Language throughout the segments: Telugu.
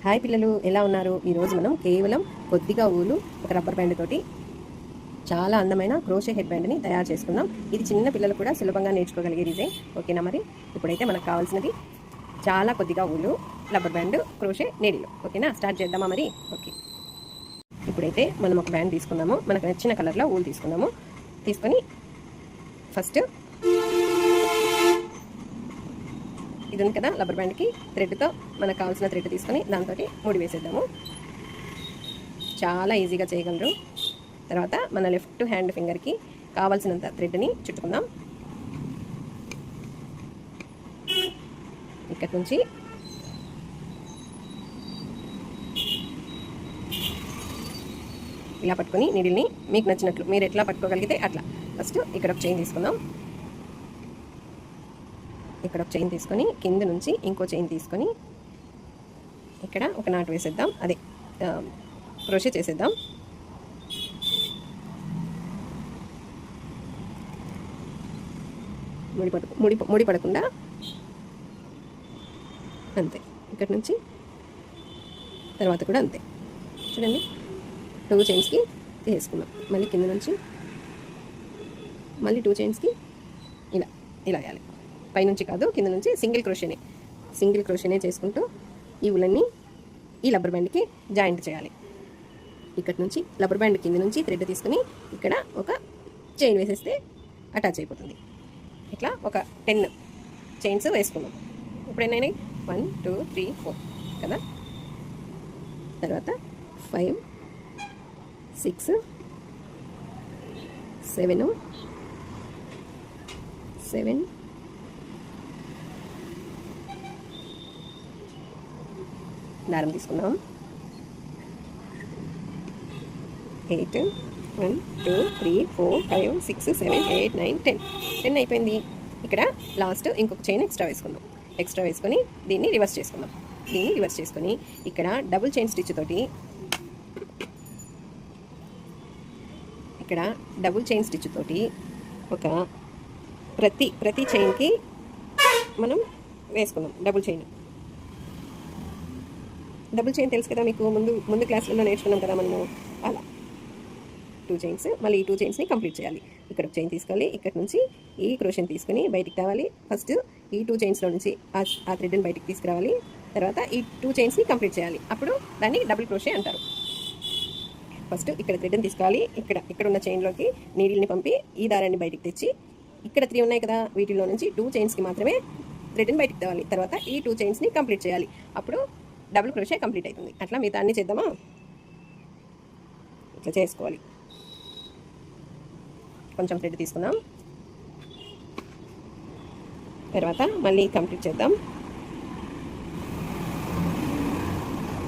హాయ్ పిల్లలు, ఎలా ఉన్నారు? ఈరోజు మనం కేవలం కొద్దిగా ఊలు ఒక రబ్బర్ బ్యాండ్ తోటి చాలా అందమైన క్రోషే హెడ్ బ్యాండ్ని తయారు చేసుకుందాం. ఇది చిన్న పిల్లలు కూడా సులభంగా నేర్చుకోగలిగే డిజైన్. ఓకేనా? మరి ఇప్పుడైతే మనకు కావాల్సినది చాలా కొద్దిగా ఊలు, రబ్బర్ బ్యాండ్, క్రోషే నీడిలు. ఓకేనా? స్టార్ట్ చేద్దామా మరి? ఓకే. ఇప్పుడైతే మనం ఒక బ్యాండ్ తీసుకుందాము. మనకు నచ్చిన కలర్లో ఊలు తీసుకుందాము. తీసుకొని ఫస్ట్ ఇది ఉంది కదా రబ్బర్ బ్యాండ్కి, థ్రెడ్తో మనకు కావాల్సిన థ్రెడ్ తీసుకొని దాంతో ముడి వేసేద్దాము. చాలా ఈజీగా చేయగలరు. తర్వాత మన లెఫ్ట్ హ్యాండ్ ఫింగర్కి కావాల్సినంత థ్రెడ్ని చుట్టుకుందాం. ఇక్కడ నుంచి ఇలా పట్టుకొని నీడిల్ని మీకు నచ్చినట్లు మీరు ఎట్లా పట్టుకోగలిగితే అట్లా. ఫస్ట్ ఇక్కడ ఒక చైన్ తీసుకుందాం. ఇక్కడ ఒక చైన్ తీసుకొని కింద నుంచి ఇంకో చైన్ తీసుకొని ఇక్కడ ఒక నాటు వేసేద్దాం. అదే క్రోషే చేసేద్దాం. ముడి పడకుండా అంతే. ఇక్కడ నుంచి తర్వాత కూడా అంతే. చూడండి, 2 చైన్స్కి వేసుకున్నాం. మళ్ళీ కింద నుంచి మళ్ళీ 2 చైన్స్కి ఇలా ఇలా వేయాలి. పైనుంచి కాదు, కింద నుంచి సింగిల్ క్రోషేనే చేసుకుంటూ ఈ ఊలన్నీ ఈ రబ్బర్ బ్యాండ్కి జాయింట్ చేయాలి. ఇక్కడ నుంచి రబ్బర్ బ్యాండ్ కింద నుంచి థ్రెడ్ తీసుకుని ఇక్కడ ఒక చైన్ వేసేస్తే అటాచ్ అయిపోతుంది. ఇట్లా ఒక 10 చైన్స్ వేసుకున్నాం. ఇప్పుడు ఎన్నైనాయి? 1 2 3 4 కదా. తర్వాత 5 6 7 దారం తీసుకున్నాం. 8 1 2 3 4 5 6 7 8 9 10 అయిపోయింది. ఇక్కడ లాస్ట్ ఇంకొక చైన్ ఎక్స్ట్రా వేసుకుందాం. ఎక్స్ట్రా వేసుకొని దీన్ని రివర్స్ చేసుకుందాం. దీన్ని రివర్స్ చేసుకొని ఇక్కడ డబుల్ చైన్ స్టిచ్ తోటి ఒక ప్రతి చైన్కి మనం వేసుకుందాం. డబుల్ చైన్ తెలుసు కదా మీకు, ముందు క్లాస్లో నేర్చుకున్నాం కదా మనము. అలా 2 చైన్స్, మళ్ళీ ఈ 2 చైన్స్ని కంప్లీట్ చేయాలి. ఇక్కడ ఒక చైన్ తీసుకోవాలి. ఇక్కడ నుంచి ఈ క్రోషేని తీసుకుని బయటికి తేవాలి. ఫస్ట్ ఈ 2 చైన్స్లో నుంచి ఆ థ్రెడ్ని బయటికి తీసుకురావాలి. తర్వాత ఈ 2 చైన్స్ని కంప్లీట్ చేయాలి. అప్పుడు దాన్ని డబుల్ క్రోషే అంటారు. ఫస్ట్ ఇక్కడ థ్రెడ్ని తీసుకోవాలి. ఇక్కడ ఉన్న చైన్లోకి నీడిల్ని పంపి ఈ దారాన్ని బయటికి తెచ్చి ఇక్కడ 3 ఉన్నాయి కదా, వీటిలో నుంచి 2 చైన్స్కి మాత్రమే థ్రెడ్ని బయటికి తేవాలి. తర్వాత ఈ 2 చైన్స్ని కంప్లీట్ చేయాలి. అప్పుడు డబుల్ క్రోషే కంప్లీట్ అవుతుంది. అట్లా మిగతా అన్నీ చేద్దామా? ఇట్లా చేసుకోవాలి. కొంచెం థ్రెడ్ తీసుకుందాం. తర్వాత మళ్ళీ కంప్లీట్ చేద్దాం.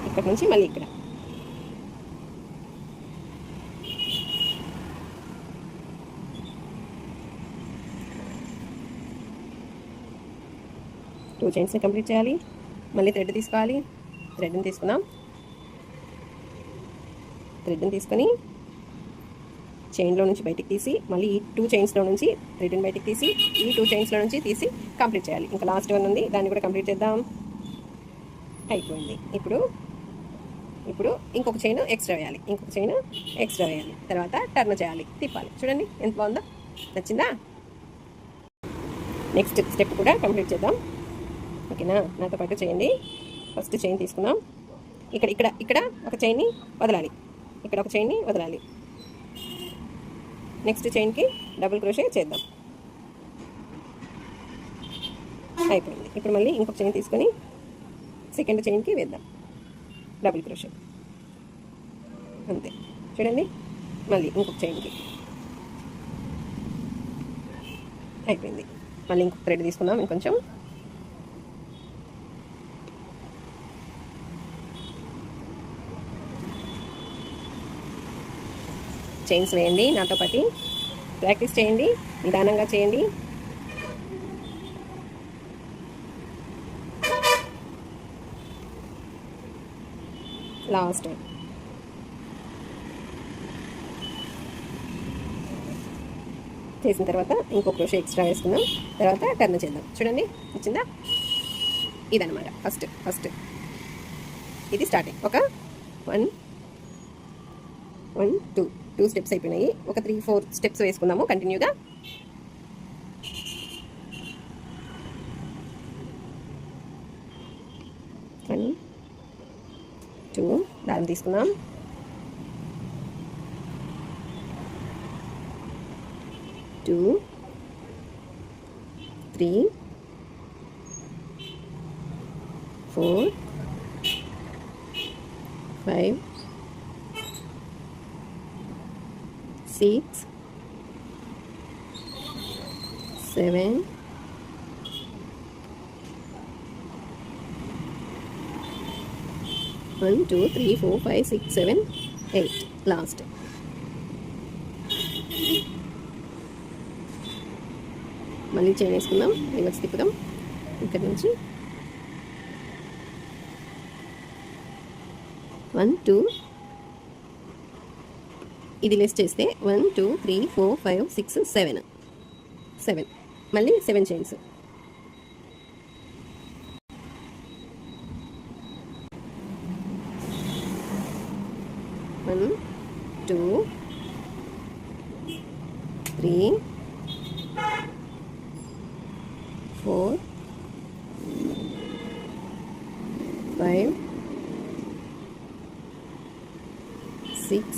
ఇక్కడ నుంచి మళ్ళీ ఇక్కడ టూ చైన్స్ని కంప్లీట్ చేయాలి. మళ్ళీ థ్రెడ్ తీసుకోవాలి. థ్రెడ్ని తీసుకుందాం. థ్రెడ్ని తీసుకొని చైన్లో నుంచి బయటికి తీసి మళ్ళీ ఈ 2 చైన్స్లో నుంచి థ్రెడ్ని బయటికి తీసి ఈ 2 చైన్స్లో నుంచి తీసి కంప్లీట్ చేయాలి. ఇంకా లాస్ట్ వన్ ఉంది, దాన్ని కూడా కంప్లీట్ చేద్దాం. అయిపోయింది. ఇప్పుడు ఇంకొక చైన్ ఎక్స్ట్రా వేయాలి. తర్వాత టర్న్ చేయాలి, తిప్పాలి. చూడండి ఎంత బాగుందో. నచ్చిందా? నెక్స్ట్ స్టెప్ కూడా కంప్లీట్ చేద్దాం. ఓకేనా? నాతో పాటు చేయండి. ఫస్ట్ చైన్ తీసుకుందాం. ఇక్కడ ఒక చైన్ని వదలాలి. ఇక్కడ ఒక చైన్ని వదలాలి. నెక్స్ట్ చైన్కి డబుల్ క్రోషే చేద్దాం. అయిపోయింది. ఇప్పుడు మళ్ళీ ఇంకొక చైన్ తీసుకొని సెకండ్ చైన్కి వేద్దాం డబుల్ క్రోషే. అంతే. చూడండి, మళ్ళీ ఇంకొక చైన్కి అయిపోయింది. మళ్ళీ ఇంకొక థ్రెడ్ తీసుకుందాం. ఇంకొంచెం చైన్స్ వేయండి. నాతో పాటు ప్రాక్టీస్ చేయండి. నిదానంగా చేయండి. లాస్ట్ చేసిన తర్వాత ఇంకో క్రోషే ఎక్స్ట్రా వేసుకుందాం. తర్వాత టర్న్ చేద్దాం. చూడండి, వచ్చిందా? ఇదనమాట ఫస్ట్ ఇది స్టార్టింగ్. ఒక 1 1 2 స్టెప్స్ అయిపోయినాయి. ఒక 3-4 స్టెప్స్ వేసుకుందాము కంటిన్యూగా. 1 2 దారం తీసుకుందాం. 2 3 4 5 6 7 1 2 3 4 5 6 7 8 లాస్ట్. మళ్ళీ చైన్ వేసుకుందాం, రివర్స్ తిప్పుదాం. ఇక్కడ నుంచి 1 2 ఇది లెస్ చేస్తే 1 2 3 4 5 6 7 7 మళ్ళీ 7 చైన్స్. 1 2 3 4 5 6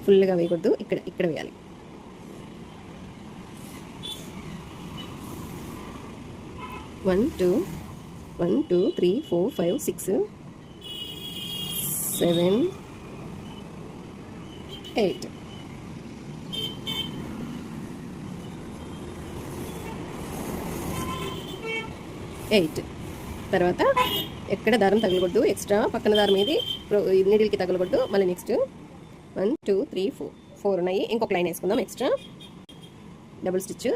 ఫుల్గా వేయకూడదు, ఇక్కడ వేయాలి. 1 2 1 2 3 4 5 6 7 8 8 తర్వాత ఎక్కడ దారం తగలకూడదు, ఎక్స్ట్రా పక్కన దారం ఏది నీడిల్కి తగలకూడదు. మళ్ళీ నెక్స్ట్ 1 2 3 4 ఉన్నాయి. ఇంకొక లైన్ వేసుకుందాం ఎక్స్ట్రా డబుల్ స్టిచ్.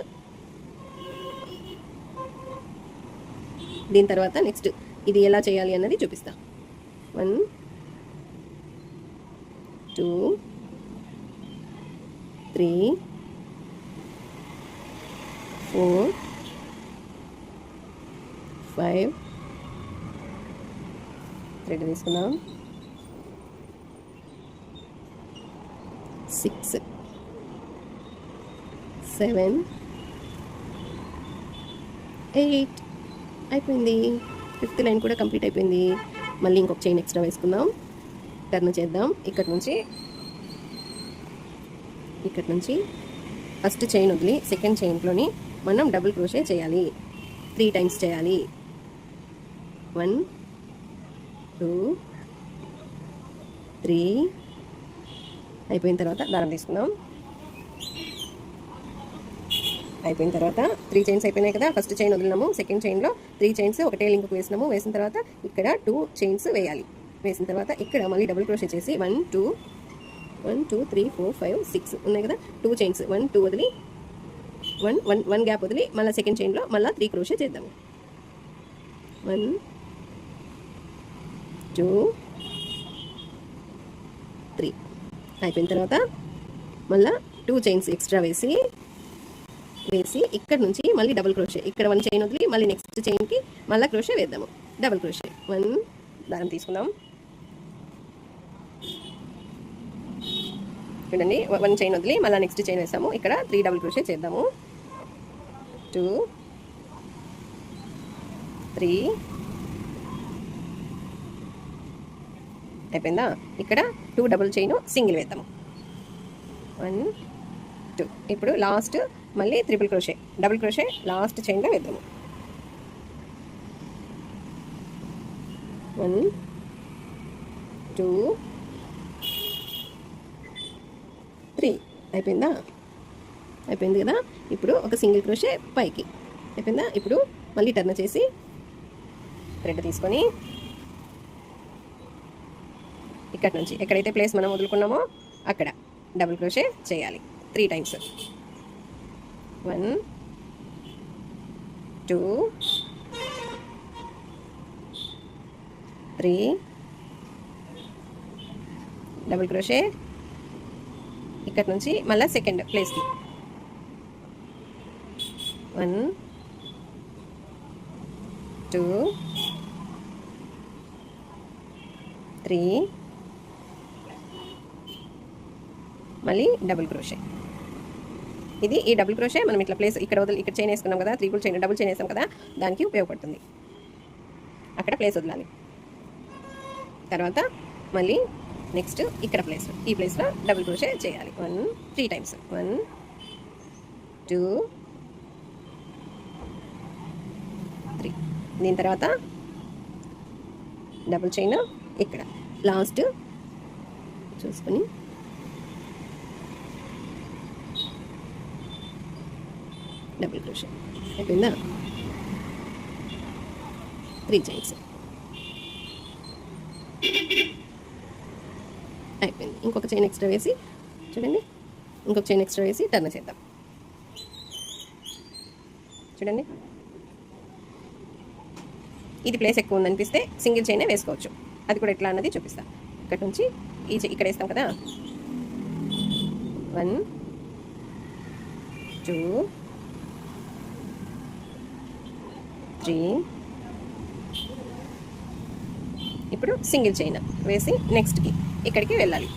దీని తర్వాత నెక్స్ట్ ఇది ఎలా చేయాలి అన్నది చూపిస్తా. 1 2 3 4 5 థ్రెడ్ తీసుకుందాం. 6 7 8 అయిపోయింది. 5th లైన్ కూడా కంప్లీట్ అయిపోయింది. మళ్ళీ ఇంకొక చైన్ ఎక్స్ట్రా వేసుకుందాం, టర్న్ చేద్దాం. ఇక్కడ నుంచి ఫస్ట్ చైన్ వదిలి సెకండ్ చైన్లోని మనం డబుల్ క్రోషే చేయాలి. 3 టైమ్స్ చేయాలి. 1 2 3 అయిపోయిన తర్వాత దారం తీసుకుందాం. అయిపోయిన తర్వాత 3 చైన్స్ అయిపోయినాయి కదా. ఫస్ట్ చైన్ వదిలినాము, సెకండ్ చైన్లో 3 చైన్స్ ఒకటే లింక్కి వేసినాము. వేసిన తర్వాత ఇక్కడ 2 చైన్స్ వేయాలి. వేసిన తర్వాత ఇక్కడ మళ్ళీ డబుల్ క్రోషే చేసి 1 2 3 4 5 6 ఉన్నాయి కదా. 2 చైన్స్ 1 2 వదిలి 1 గ్యాప్ వదిలి మళ్ళీ సెకండ్ చైన్లో మళ్ళీ 3 క్రోషే చేద్దాము. 1 2 3 అయిపోయిన తర్వాత మళ్ళీ 2 చైన్స్ ఎక్స్ట్రా వేసి ఇక్కడ నుంచి మళ్ళీ డబుల్ క్రోషే. ఇక్కడ 1 చైన్ వదిలి మళ్ళీ నెక్స్ట్ చైన్కి మళ్ళీ క్రోషే వేద్దాము. డబుల్ క్రోషే 1 దారం తీసుకుందాం. చూడండి, 1 చైన్ వదిలి మళ్ళీ నెక్స్ట్ చైన్ వేసాము. ఇక్కడ 3 డబుల్ క్రోషే చేద్దాము. 2 3 అయిపోయిందా. ఇక్కడ 2 డబుల్ చైన్ సింగిల్ వేద్దాము. 1 2 ఇప్పుడు లాస్ట్ మళ్ళీ triple crochet, double crochet last చైన్లో వేద్దాము. 1 2 3 అయిపోయిందా. అయిపోయింది కదా. ఇప్పుడు ఒక సింగిల్ క్రోషే పైకి అయిపోయిందా. ఇప్పుడు మళ్ళీ టర్న్ చేసి థ్రెడ్ తీసుకొని ఇక్కడ నుంచి ఎక్కడైతే ప్లేస్ మనం వదులుకున్నామో అక్కడ డబుల్ క్రోషే చేయాలి 3 టైమ్స్. 1 2 3 double crochet. ఇక్కడ నుంచి మళ్ళీ సెకండ్ ప్లేస్కి 1 2 3, మళ్ళీ డబుల్ క్రోషే. ఇది ఈ డబుల్ క్రోషే మనం ఇట్లా ప్లేస్ ఇక్కడ ఇక్కడ చైన్ వేసుకున్నాం కదా, త్రిపుల్ చైన్ డబుల్ చైన్ వేసాం కదా, దానికి ఉపయోగపడుతుంది. అక్కడ ప్లేస్ వదలాలి. తర్వాత మళ్ళీ నెక్స్ట్ ఇక్కడ ప్లేస్, ఈ ప్లేస్లో డబుల్ క్రోషే చేయాలి 3 టైమ్స్. 1, 2, 3. దీని తర్వాత డబుల్ చైన్ ఇక్కడ లాస్ట్ చూసుకొని డబుల్ క్రోషే. అయిపోయిందా? 3 చైన్స్ అయిపోయింది. ఇంకొక చైన్ ఎక్స్ట్రా వేసి చూడండి, ఇంకొక చైన్ ఎక్స్ట్రా వేసి టర్న్ చేద్దాం. చూడండి, ఇది ప్లేస్ ఎక్కువ ఉందనిపిస్తే సింగిల్ చైనే వేసుకోవచ్చు. అది కూడా ఎట్లా అన్నది చూపిస్తాను. ఇక్కడ నుంచి ఇక్కడ వేస్తాం కదా, 1, 2, 3. ఇప్పుడు సింగిల్ చైన్ వేసి నెక్స్ట్కి ఇక్కడికి వెళ్ళాలి.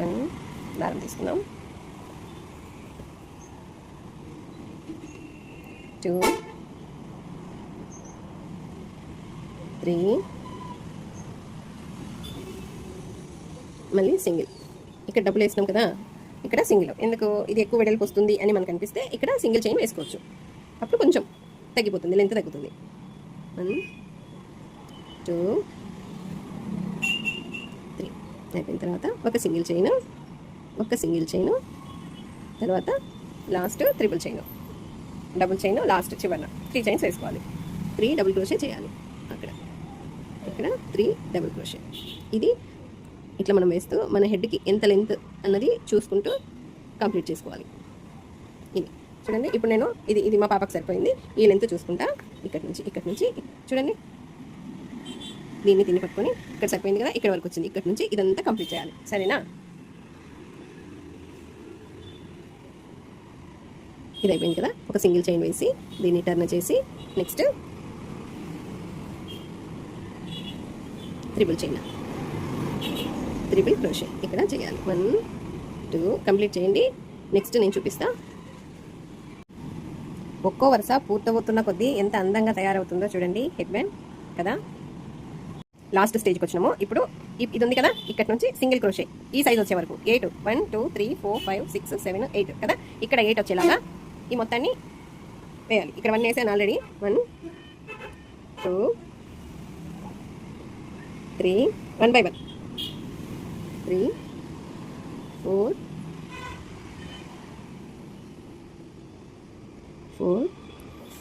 1 దారం తీసుకుందాం, 2, 3, మళ్ళీ సింగిల్. ఇక్కడ డబుల్ వేసినాం కదా, ఇక్కడ సింగిల్. ఎందుకు ఇది ఎక్కువ వెడల్పు వస్తుంది అని మనకు అనిపిస్తే ఇక్కడ సింగిల్ చైన్ వేసుకోవచ్చు. అప్పుడు కొంచెం తగ్గిపోతుంది, లెంత్ తగ్గుతుంది. 1, 2, 3 అయిపోయిన తర్వాత ఒక సింగిల్ చైన్, తర్వాత last triple chain, double chain last చివరన 3 చైన్స్ వేసుకోవాలి. 3 డబుల్ క్రోషే చేయాలి. ఇక్కడ 3 డబుల్ క్రోషే. ఇది ఇట్లా మనం వేస్తూ మన హెడ్కి ఎంత లెంత్ అన్నది చూసుకుంటూ కంప్లీట్ చేసుకోవాలి. ఇది చూడండి, ఇప్పుడు నేను ఇది మా పాపకు సరిపోయింది. ఈ లెంత్ చూసుకుంటా ఇక్కడ నుంచి చూడండి, దీన్ని పట్టుకొని ఇక్కడ సరిపోయింది కదా, ఇక్కడ వరకు వచ్చింది. ఇక్కడ నుంచి ఇదంతా కంప్లీట్ చేయాలి. సరేనా? ఇది అయిపోయింది కదా, ఒక సింగిల్ చైన్ వేసి దీన్ని టర్న్ చేసి next triple chain, triple crochet ఇక్కడ చేయాలి. 1, 2 కంప్లీట్ చేయండి. నెక్స్ట్ నేను చూపిస్తా. ఒక్కో వరుస పూర్తవుతున్న కొద్దీ ఎంత అందంగా తయారవుతుందో చూడండి హెడ్ బ్యాండ్ కదా. లాస్ట్ స్టేజ్కి వచ్చినాము. ఇప్పుడు ఇది ఉంది కదా, ఇక్కడ నుంచి సింగిల్ క్రోషే ఈ సైజ్ వచ్చే వరకు 8, 1, 2, 3, 4, 5, 6, 7, 8 కదా. ఇక్కడ 8 వచ్చేలాగా ఈ మొత్తాన్ని వేయాలి. ఇక్కడ 1 వేసాను ఆల్రెడీ. 1, 2, 3, 1 by 1, 3, 4,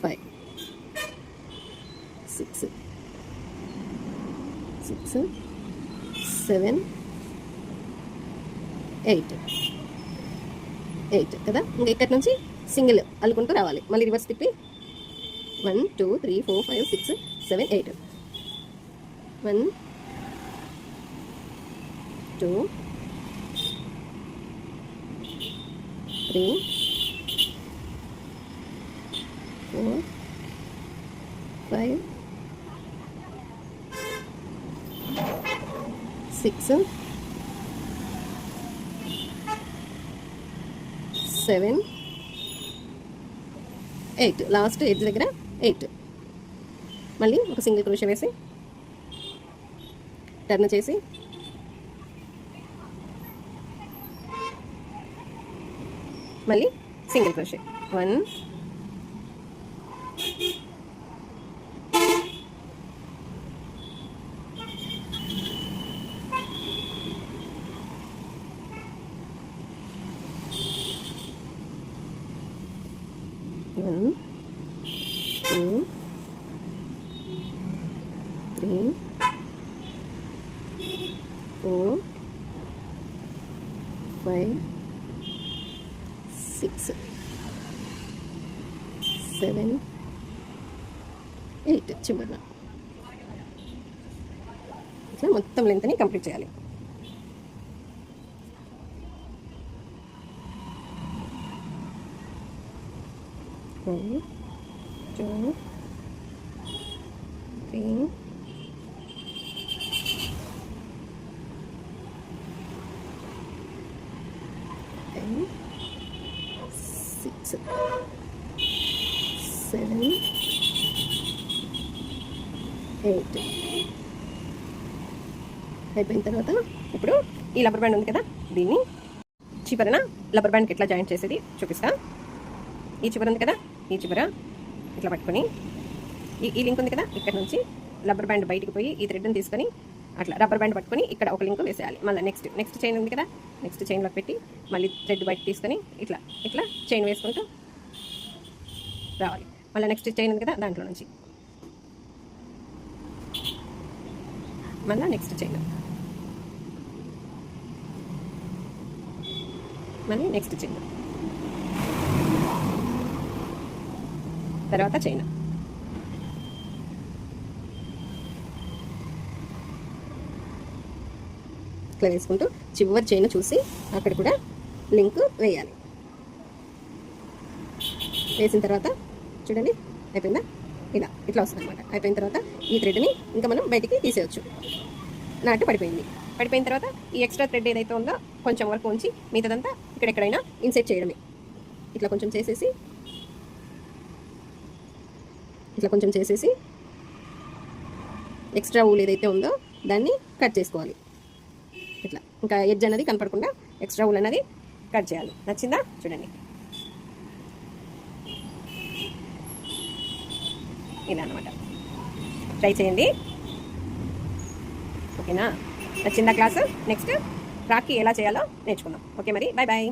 5, 6, 7, 8 కదా. ఇంకా ఇక్కడ నుంచి సింగిల్ అల్లుకుంటూ రావాలి. మళ్ళీ రివర్స్ తిప్పి 1, 2, 3, 4, 5, 6, 7, 8. 1, 2, 3, 4, 5, 6, 7, 8. లాస్ట్ ఎడ్జ్ దగ్గర 8. మళ్ళీ ఒక సింగిల్ క్రోషే వేసి టర్న్ చేసి మళ్ళీ సింగిల్ క్రోషే. 1, 1, 2, 3, 4, 5, 6, 7, 8 చివరిన ఇట్లా మొత్తం లెంత్ని కంప్లీట్ చేయాలి. One, 2, 3 5 6 7 8 అయిపోయిన తర్వాత ఇప్పుడు ఈ రబ్బర్ బ్యాండ్ ఉంది కదా, దీన్ని చివరన రబ్బర్ బ్యాండ్కి ఎట్లా జాయింట్ చేసేది చూపిస్తా. ఈ చివర ఉంది కదా, ఈ చివర ఇట్లా పట్టుకొని ఈ లింక్ ఉంది కదా, ఇక్కడ నుంచి రబ్బర్ బ్యాండ్ బయటికి పోయి ఈ థ్రెడ్ని తీసుకొని అట్లా రబ్బర్ బ్యాండ్ పట్టుకొని ఇక్కడ ఒక లింక్ వేసేయాలి. మళ్ళీ నెక్స్ట్ చైన్ ఉంది కదా, నెక్స్ట్ చైన్లోకి పెట్టి మళ్ళీ థ్రెడ్ బయట తీసుకొని ఇట్లా ఇట్లా చైన్ వేసుకుంటూ రావాలి. మళ్ళీ నెక్స్ట్ చైన్ ఉంది కదా, దాంట్లో నుంచి మళ్ళీ నెక్స్ట్ చైన్, మళ్ళీ నెక్స్ట్ చైన్, తర్వాత చైన్. ఇట్లా వేసుకుంటూ చివరి చైన్ చూసి అక్కడ కూడా లింక్ వేయాలి. వేసిన తర్వాత చూడండి అయిపోయిందా, ఇట్లా వస్తుంది అనమాట. అయిపోయిన తర్వాత ఈ థ్రెడ్ని ఇంకా మనం బయటికి తీసేయచ్చు. నాటు పడిపోయిన తర్వాత ఈ ఎక్స్ట్రా థ్రెడ్ ఏదైతే ఉందో కొంచెం వరకు ఉంచి మిగతాదంతా ఇక్కడెక్కడైనా ఇన్సెట్ చేయడమే. ఇట్లా కొంచెం చేసేసి ఎక్స్ట్రా ఊల్ ఏదైతే ఉందో దాన్ని కట్ చేసుకోవాలి. ఇట్లా ఇంకా ఎడ్జ్ అనేది కనపడకుండా ఎక్స్ట్రా ఊల్ అనేది కట్ చేయాలి. నచ్చిందా? చూడండి ఇలా అనమాట. ట్రై చేయండి, ఓకేనా? నచ్చిందా క్లాస్? నెక్స్ట్ రాఖీ ఎలా చేయాలో నేర్చుకుందాం. ఓకే మరి, బాయ్ బాయ్.